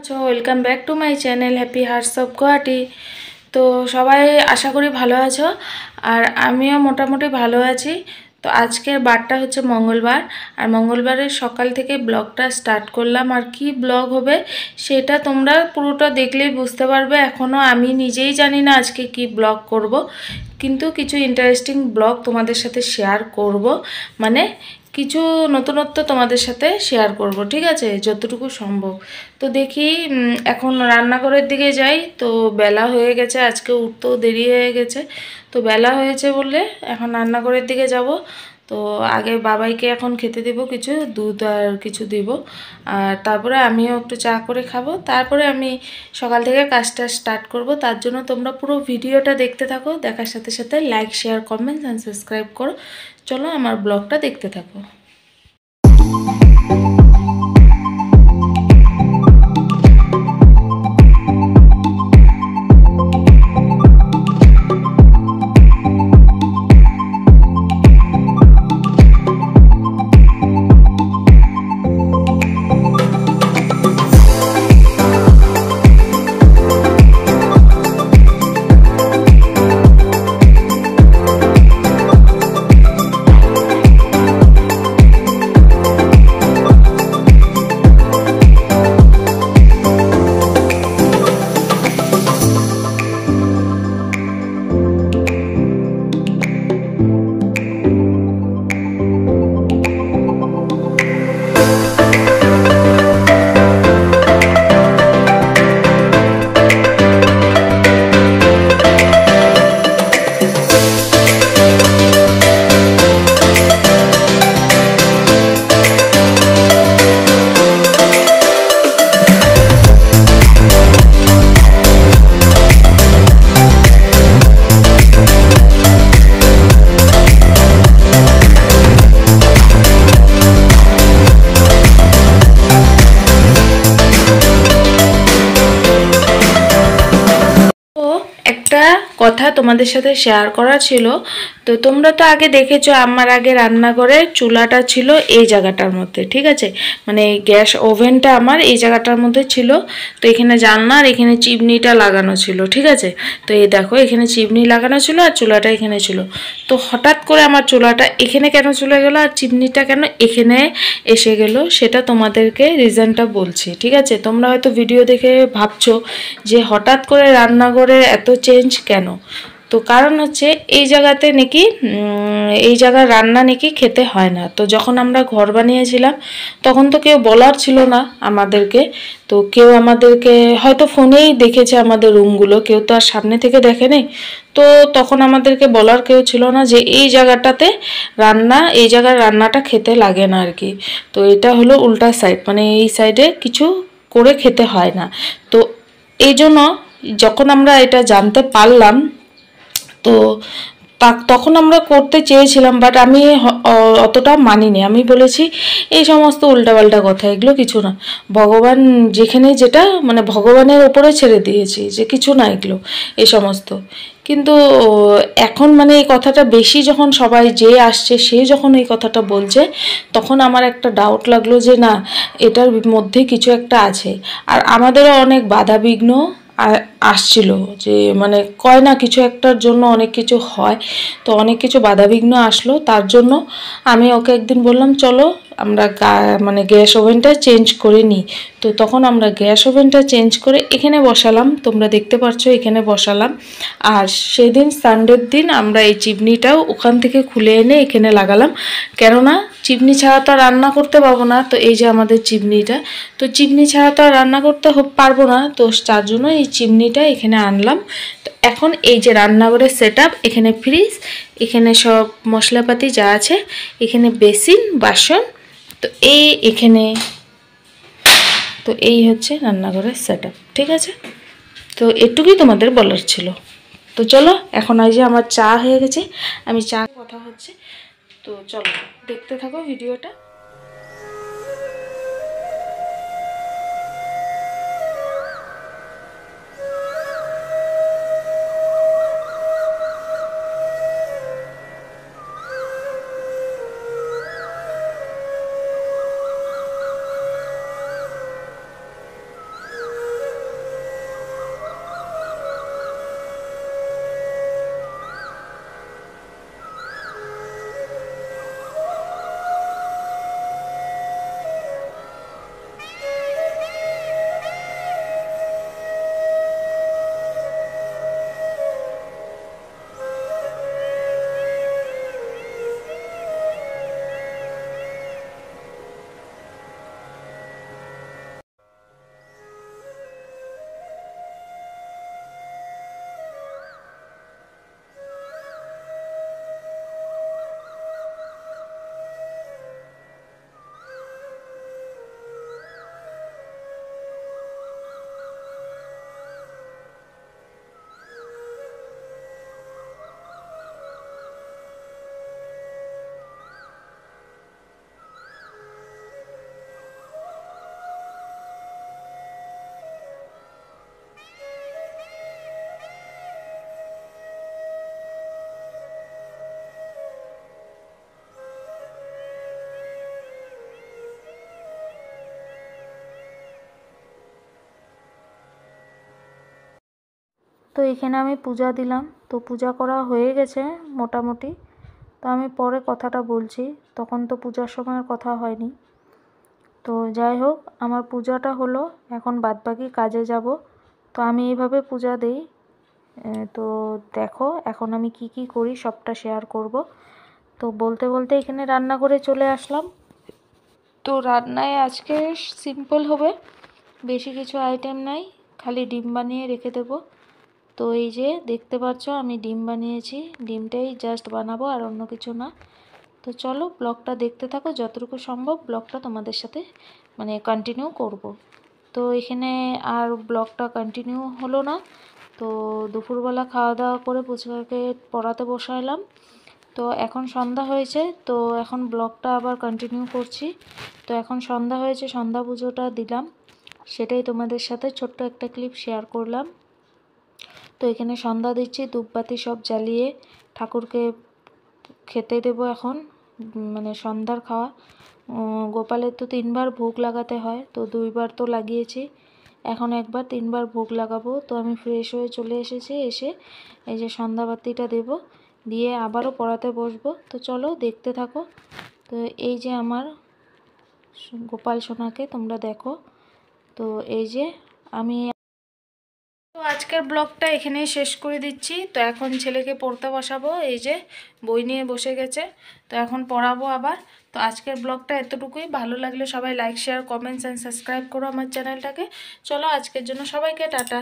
আচ্ছা, welcome back to my channel happy hearts of Guwahati. তো সবাই আশা করি ভালো আছো, আর আমিও মোটামুটি ভালো আছি। তো আজকের বারটা হচ্ছে মঙ্গলবার, আর মঙ্গলবারের সকাল থেকে ব্লগটা স্টার্ট করলাম। আর কি ব্লগ হবে সেটা তোমরা পুরোটা দেখলেই বুঝতে পারবে। এখনও আমি নিজেই জানি না আজকে কি ব্লগ করব, কিন্তু কিছু ইন্টারেস্টিং ব্লগ তোমাদের সাথে শেয়ার করব, মানে কিছু নতুনত্ব তোমাদের সাথে শেয়ার করব, ঠিক আছে, যতটুকু সম্ভব। তো দেখি এখন রান্নাঘরের দিকে যাই। তো বেলা হয়ে গেছে, আজকে উঠতেও দেরি হয়ে গেছে। তো বেলা হয়েছে বলে এখন রান্নাঘরের দিকে যাব। তো আগে বাবাইকে এখন খেতে দেব, কিছু দুধ আর কিছু দেব, আর তারপরে আমিও একটু চা করে খাবো। তারপরে আমি সকাল থেকে কাজটা স্টার্ট করব। তার জন্য তোমরা পুরো ভিডিওটা দেখতে থাকো, দেখার সাথে সাথে like, share, comment and subscribe করো। চলো আমার ব্লগটা দেখতে থাকো। একটা কথা তোমাদের সাথে শেয়ার করা ছিল। তো তোমরা তো আগে দেখেছো আমার আগে রান্নাঘরের চুলাটা ছিল এই জায়গাটার মধ্যে, ঠিক আছে, মানে গ্যাস ওভেনটা আমার এই জায়গাটার মধ্যে ছিল। তো এখানে জানলার এখানে চিমনিটা লাগানো ছিল, ঠিক আছে। তো এই দেখো এখানে চিমনি লাগানো ছিল আর চুলাটা এখানে ছিল। তো হঠাৎ করে আমার চুলাটা এখানে কেন চলে গেল আর চিমনিটা কেন এখানে এসে গেল, সেটা তোমাদেরকে রিজনটা বলছি, ঠিক আছে। তোমরা হয়তো ভিডিও দেখে ভাবছো যে হঠাৎ করে রান্নাঘরে এত চেঞ্জ কেন। তো কারণ হচ্ছে এই জায়গাতে নাকি এই জায়গার রান্না নাকি খেতে হয় না। তো যখন আমরা ঘর বানিয়েছিলাম তখন তো কেউ বলার ছিল না আমাদেরকে। তো কেউ আমাদেরকে হয়তো ফোনেই দেখেছে আমাদের রুমগুলো, কেউ তো আর সামনে থেকে দেখেনি। তো তখন আমাদেরকে বলার কেউ ছিল না যে এই জায়গাটাতে এই জায়গার রান্নাটা খেতে লাগে না আর কি। তো এটা হলো উল্টা সাইড, মানে এই সাইডে কিছু করে খেতে হয় না। তো এই জন্য যখন আমরা এটা জানতে পারলাম, তো তখন আমরা করতে চেয়েছিলাম, বাট আমি অতটা মানিনি। আমি বলেছি এই সমস্ত উল্টাপাল্টা কথা, এগুলো কিছু না, ভগবান যেখানে যেটা মানে ভগবানের ওপরে ছেড়ে দিয়েছি, যে কিছু না এগুলো এই সমস্ত। কিন্তু এখন মানে এই কথাটা বেশি যখন সবাই যে আসছে সে যখন এই কথাটা বলছে, তখন আমার একটা ডাউট লাগলো যে না, এটার মধ্যে কিছু একটা আছে। আর আমাদেরও অনেক বাধাবিঘ্ন আসছিল, যে মানে কয় না কিছু একটার জন্য অনেক কিছু হয়। তো অনেক কিছু বাধাবিঘ্ন আসলো, তার জন্য আমি ওকে একদিন বললাম চলো আমরা মানে গ্যাস ওভেনটা চেঞ্জ করে নিই। তো তখন আমরা গ্যাস ওভেনটা চেঞ্জ করে এখানে বসালাম, তোমরা দেখতে পাচ্ছ এখানে বসালাম। আর সেদিন সানডের দিন আমরা এই চিমনিটাও ওখান থেকে খুলে এনে এখানে লাগালাম, কেননা চিমনি ছাড়া তো আর রান্না করতে পারবো না। তো এই যে আমাদের চিমনিটা, তো চিমনি ছাড়া তো আর রান্না করতে পারবো না, তো তার জন্য এই চিমনিটা এখানে আনলাম। তো এখন এই যে রান্নাঘরের সেট আপ, এখানে ফ্রিজ, এখানে সব মশলাপাতি যা আছে, এখানে বেসিন, বাসন, তো এই হচ্ছে রান্নাঘরের সেট আপ, ঠিক আছে। তো এটুকুই তোমাদের বলার ছিল। তো চলো এখন এই যে আমার চা হয়ে গেছে, আমি চা কথা হচ্ছে। তো চলো দেখতে থাকো ভিডিওটা। তো এখানে আমি পূজা দিলাম, তো পূজা করা হয়ে গেছে মোটামুটি। তো আমি পরে কথাটা বলছি, তখন তো পূজার সময় আর কথা হয়নি। তো যাই হোক, আমার পূজাটা হলো, এখন বাদবাকি কাজে যাব। তো আমি এইভাবে পূজা দিই। তো দেখো এখন আমি কি কি করি সবটা শেয়ার করব। তো বলতে বলতে এখানে রান্না করে চলে আসলাম। তো রান্নায় আজকে সিম্পল হবে, বেশি কিছু আইটেম নাই, খালি ডিম বানিয়ে রেখে দেবো। তো এই যে দেখতে পাচ্ছ আমি ডিম বানিয়েছি, ডিমটাই জাস্ট বানাবো আর অন্য কিছু না। তো চলো ব্লগটা দেখতে থাকো, যতটুকু সম্ভব ব্লগটা তোমাদের সাথে মানে কন্টিনিউ করব। তো এখানে আর ব্লগটা কন্টিনিউ হলো না। তো দুপুরবেলা খাওয়া দাওয়া করে পুচকাকে পড়াতে বসালাম। তো এখন সন্ধ্যা হয়েছে, তো এখন ব্লগটা আবার কন্টিনিউ করছি। তো এখন সন্ধ্যা হয়েছে, সন্ধ্যা পুজোটা দিলাম, সেটাই তোমাদের সাথে ছোট্ট একটা ক্লিপ শেয়ার করলাম। তো এখানে সন্ধ্যা দিচ্ছি, ধূপবাতি সব জ্বালিয়ে ঠাকুরকে খেতে দেব এখন, মানে সন্ধ্যার খাওয়া। গোপালের তো 3বার ভোগ লাগাতে হয়, তো 2বার তো লাগিয়েছি, এখন একবার 3বার ভোগ লাগাবো। তো আমি ফ্রেশ হয়ে চলে এসেছি, এসে এই যে সন্ধ্যাবাতিটা দেব, দিয়ে আবারও পড়াতে বসবো। তো চলো দেখতে থাকো। তো এই যে আমার গোপাল সোনাকে তোমরা দেখো। তো এই যে আমি তো আজকের ব্লগটা এখানেই শেষ করে দিচ্ছি। তো এখন ছেলেকে পড়তে বসাবো, এই যে বই নিয়ে বসে গেছে, তো এখন পড়াবো আবার। তো আজকের ব্লগটা এতটুকুই, ভালো লাগলে সবাই like share comments and subscribe করো আমার চ্যানেলটাকে। চলো আজকের জন্য সবাইকে টাটা।